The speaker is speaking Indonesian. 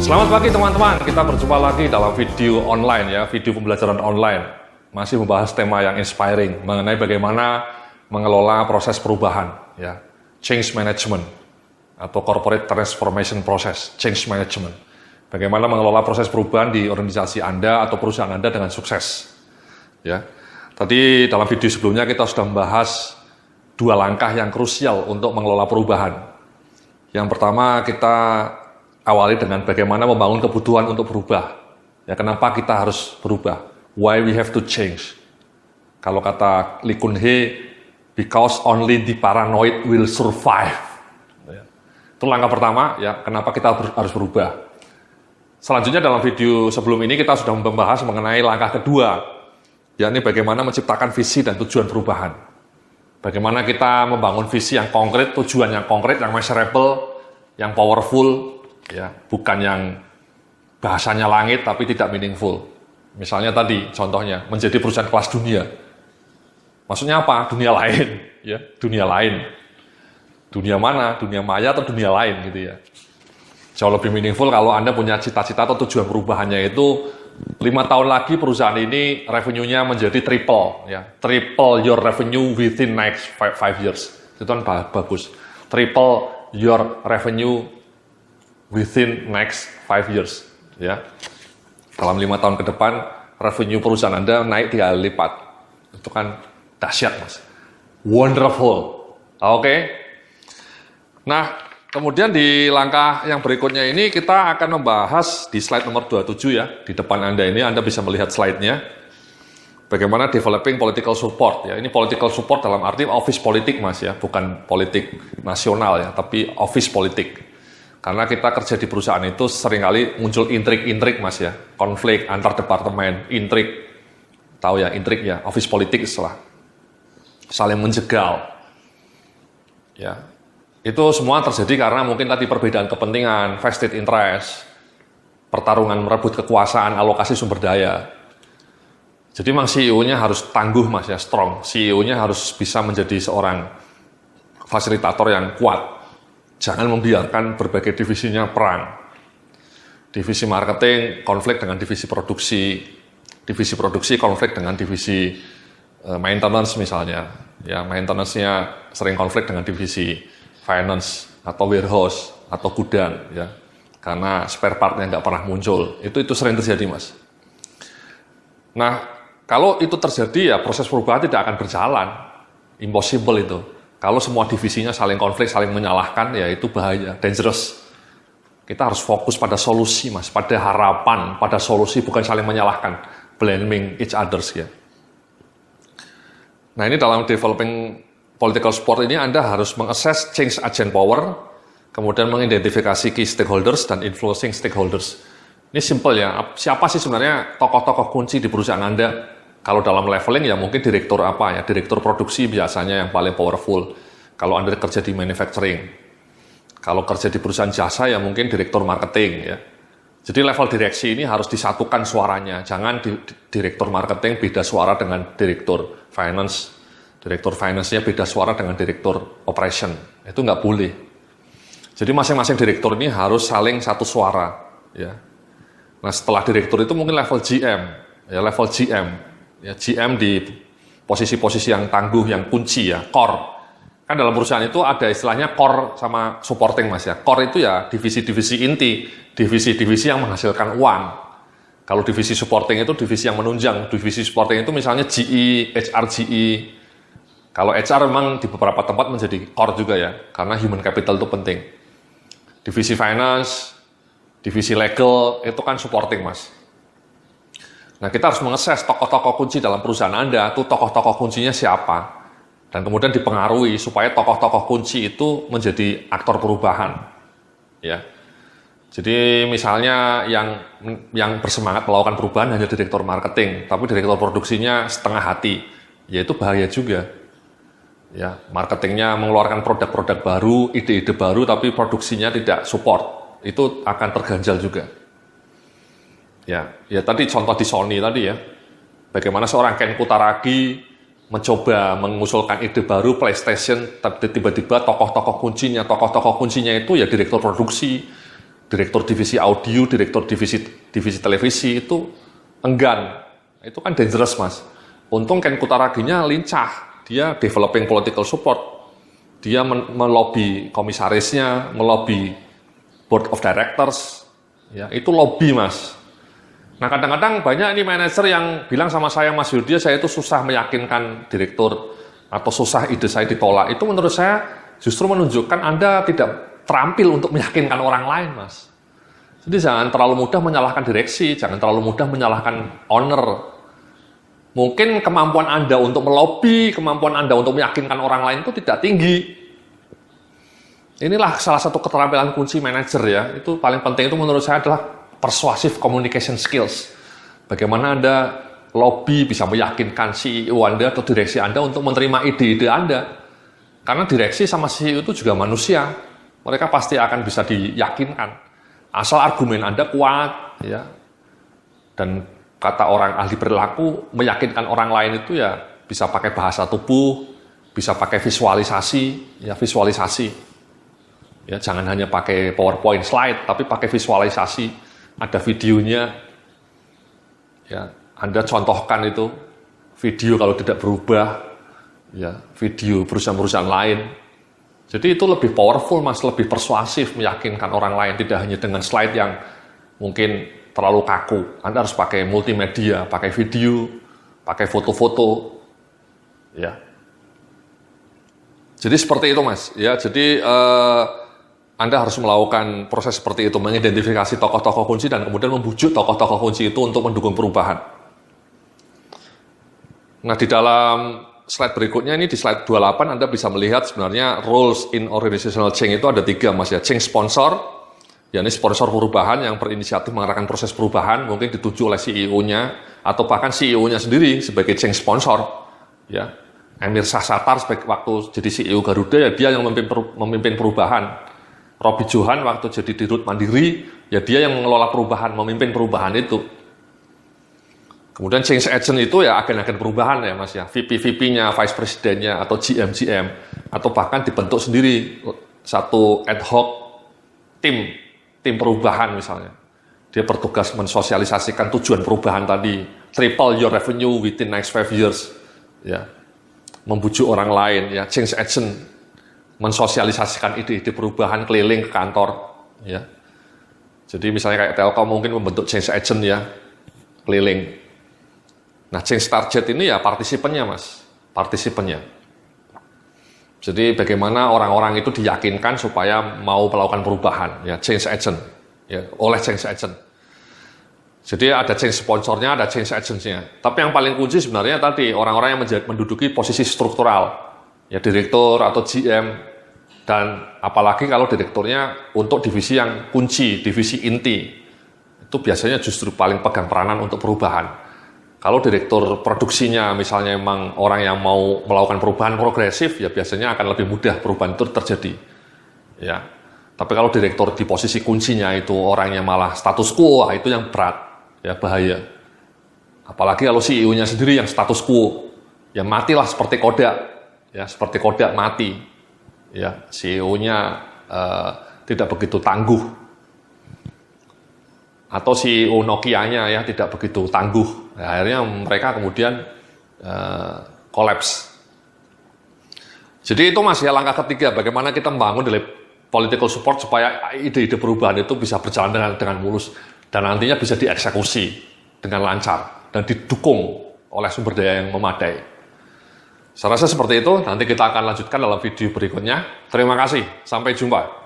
Selamat pagi teman-teman, kita berjumpa lagi dalam video online ya, video pembelajaran online. Masih membahas tema yang inspiring mengenai bagaimana mengelola proses perubahan ya, change management atau corporate transformation process, change management. Bagaimana mengelola proses perubahan di organisasi Anda atau perusahaan Anda dengan sukses. Ya. Tadi dalam video sebelumnya kita sudah membahas dua langkah yang krusial untuk mengelola perubahan. Yang pertama kita awali dengan bagaimana membangun kebutuhan untuk berubah. Ya, kenapa kita harus berubah? Why we have to change? Kalau kata Lee Kun Hee, because only the paranoid will survive. Ya. Itu langkah pertama, ya, kenapa kita harus berubah. Selanjutnya dalam video sebelum ini kita sudah membahas mengenai langkah kedua, yakni bagaimana menciptakan visi dan tujuan perubahan. Bagaimana kita membangun visi yang konkret, tujuan yang konkret, yang measurable, yang powerful, ya, bukan yang bahasanya langit tapi tidak meaningful. Misalnya tadi contohnya menjadi perusahaan kelas dunia. Maksudnya apa? Dunia lain, ya, dunia lain. Dunia mana? Dunia maya atau dunia lain gitu ya. Jauh lebih meaningful kalau Anda punya cita-cita atau tujuan perubahannya itu 5 tahun lagi perusahaan ini revenue-nya menjadi triple, ya. Triple your revenue within next 5 years. Itu kan bagus. Triple your revenue within next 5 years, ya. Dalam 5 tahun ke depan, revenue perusahaan Anda naik 3 kali lipat. Itu kan dahsyat, Mas. Wonderful. Oke. Nah, kemudian di langkah yang berikutnya ini kita akan membahas di slide nomor 27 ya. Di depan Anda ini Anda bisa melihat slide-nya. Bagaimana developing political support ya. Ini political support dalam arti office politik, Mas ya, bukan politik nasional ya, tapi office politik. Karena kita kerja di perusahaan itu seringkali muncul intrik-intrik, Mas ya. Konflik antar departemen, intrik. Tahu ya, intrik ya, office politik istilah. Saling menjegal. Ya. Itu semua terjadi karena mungkin tadi perbedaan kepentingan, vested interest, pertarungan merebut kekuasaan, alokasi sumber daya. Jadi memang CEO-nya harus tangguh, Mas ya, strong. CEO-nya harus bisa menjadi seorang fasilitator yang kuat. Jangan membiarkan berbagai divisinya perang. Divisi marketing konflik dengan divisi produksi konflik dengan divisi maintenance misalnya. Ya, maintenance-nya sering konflik dengan divisi finance atau warehouse atau gudang, ya. Karena spare part-nya nggak pernah muncul. Itu sering terjadi, Mas. Nah, kalau itu terjadi ya proses perubahan tidak akan berjalan. Impossible itu. Kalau semua divisinya saling konflik, saling menyalahkan, ya itu bahaya, dangerous. Kita harus fokus pada solusi, Mas, pada harapan, pada solusi, bukan saling menyalahkan, blaming each others ya. Nah, ini dalam developing political support ini Anda harus mengakses change agent power, kemudian mengidentifikasi key stakeholders dan influencing stakeholders. Ini simple ya, siapa sih sebenarnya tokoh-tokoh kunci di perusahaan Anda? Kalau dalam leveling ya mungkin direktur apa ya, direktur produksi biasanya yang paling powerful. Kalau Anda kerja di manufacturing, kalau kerja di perusahaan jasa ya mungkin direktur marketing ya. Jadi level direksi ini harus disatukan suaranya. Jangan direktur marketing beda suara dengan direktur finance. Direktur finance-nya beda suara dengan direktur operation. Itu nggak boleh. Jadi masing-masing direktur ini harus saling satu suara. Ya. Nah setelah direktur itu mungkin level GM. Ya, level GM. Ya, GM di posisi-posisi yang tangguh, yang kunci ya, core. Kan dalam perusahaan itu ada istilahnya core sama supporting, Mas ya. Core itu ya divisi-divisi inti, divisi-divisi yang menghasilkan uang. Kalau divisi supporting itu divisi yang menunjang. Divisi supporting itu misalnya GE, HR GE. Kalau HR memang di beberapa tempat menjadi core juga ya, karena human capital itu penting. Divisi finance, divisi legal, itu kan supporting, Mas. Nah, kita harus mengakses tokoh-tokoh kunci dalam perusahaan Anda, itu tokoh-tokoh kuncinya siapa. Dan kemudian dipengaruhi supaya tokoh-tokoh kunci itu menjadi aktor perubahan. Ya. Jadi misalnya yang bersemangat melakukan perubahan hanya direktur marketing, tapi direktur produksinya setengah hati, ya itu bahaya juga. Ya, marketingnya mengeluarkan produk-produk baru, ide-ide baru, tapi produksinya tidak support, itu akan terganjal juga. Ya tadi contoh di Sony tadi ya, bagaimana seorang Ken Kutaragi mencoba mengusulkan ide baru PlayStation, tiba-tiba tokoh-tokoh kuncinya itu ya direktur produksi, direktur divisi audio, direktur divisi televisi itu enggan. Itu kan dangerous, Mas. Untung Ken Kutaraginya lincah, dia developing political support, dia melobi komisarisnya, melobi board of directors, ya itu lobby, Mas. Nah kadang-kadang banyak ini manajer yang bilang sama saya, Mas Yudhya, saya itu susah meyakinkan direktur atau susah ide saya ditolak. Itu menurut saya justru menunjukkan Anda tidak terampil untuk meyakinkan orang lain, Mas. Jadi jangan terlalu mudah menyalahkan direksi, jangan terlalu mudah menyalahkan owner. Mungkin kemampuan Anda untuk melobi, kemampuan Anda untuk meyakinkan orang lain itu tidak tinggi. Inilah salah satu keterampilan kunci manajer ya. Itu paling penting itu menurut saya adalah persuasive communication skills. Bagaimana Anda lobby bisa meyakinkan CEO Anda atau direksi Anda untuk menerima ide-ide Anda. Karena direksi sama CEO itu juga manusia. Mereka pasti akan bisa diyakinkan. Asal argumen Anda kuat, ya. Dan kata orang ahli perilaku, meyakinkan orang lain itu ya bisa pakai bahasa tubuh, bisa pakai visualisasi, ya visualisasi. Ya, jangan hanya pakai PowerPoint slide, tapi pakai visualisasi. Ada videonya, ya, Anda contohkan itu video kalau tidak berubah, ya, video perusahaan-perusahaan lain. Jadi itu lebih powerful, Mas, lebih persuasif, meyakinkan orang lain, tidak hanya dengan slide yang mungkin terlalu kaku. Anda harus pakai multimedia, pakai video, pakai foto-foto, ya. Jadi seperti itu, Mas. Ya, jadi Anda harus melakukan proses seperti itu, mengidentifikasi tokoh-tokoh kunci dan kemudian membujuk tokoh-tokoh kunci itu untuk mendukung perubahan. Nah, di dalam slide berikutnya ini di slide 28 Anda bisa melihat sebenarnya roles in organizational change itu ada 3, Mas ya. Change sponsor, yakni sponsor perubahan yang berinisiatif mengarahkan proses perubahan, mungkin dituju oleh CEO-nya atau bahkan CEO-nya sendiri sebagai change sponsor. Ya, Emir Syahsatar sebagai waktu jadi CEO Garuda ya dia yang memimpin perubahan. Robi Johan waktu jadi Dirut Mandiri, ya dia yang mengelola perubahan, memimpin perubahan itu. Kemudian change agent itu ya agen-agen perubahan ya, Mas ya, VP-VP-nya, vice presidennya atau GM-GM, atau bahkan dibentuk sendiri satu ad hoc tim perubahan misalnya. Dia bertugas mensosialisasikan tujuan perubahan tadi, triple your revenue within next 5 years, ya, membujuk orang lain, ya, change agent mensosialisasikan ide-ide perubahan keliling ke kantor, ya. Jadi misalnya kayak Telkom mungkin membentuk change agent ya, keliling. Nah, change target ini ya partisipannya, Mas, partisipannya. Jadi bagaimana orang-orang itu diyakinkan supaya mau melakukan perubahan, ya, change agent, ya, oleh change agent. Jadi ada change sponsornya, ada change agentnya. Tapi yang paling kunci sebenarnya tadi orang-orang yang menduduki posisi struktural. Ya direktur atau GM, dan apalagi kalau direkturnya untuk divisi yang kunci, divisi inti, itu biasanya justru paling pegang peranan untuk perubahan. Kalau direktur produksinya misalnya memang orang yang mau melakukan perubahan progresif, ya biasanya akan lebih mudah perubahan itu terjadi. Ya, tapi kalau direktur di posisi kuncinya itu orangnya malah status quo, itu yang berat, ya bahaya. Apalagi kalau CEO-nya sendiri yang status quo, ya matilah seperti Kodak. Ya, seperti Kodak mati, ya CEO-nya tidak begitu tangguh, atau CEO Nokia-nya ya tidak begitu tangguh, ya, akhirnya mereka kemudian kolaps. Jadi itu Mas ya langkah ketiga, bagaimana kita membangun dari political support supaya ide-ide perubahan itu bisa berjalan dengan mulus dan nantinya bisa dieksekusi dengan lancar dan didukung oleh sumber daya yang memadai. Saya rasa seperti itu, nanti kita akan lanjutkan dalam video berikutnya. Terima kasih, sampai jumpa.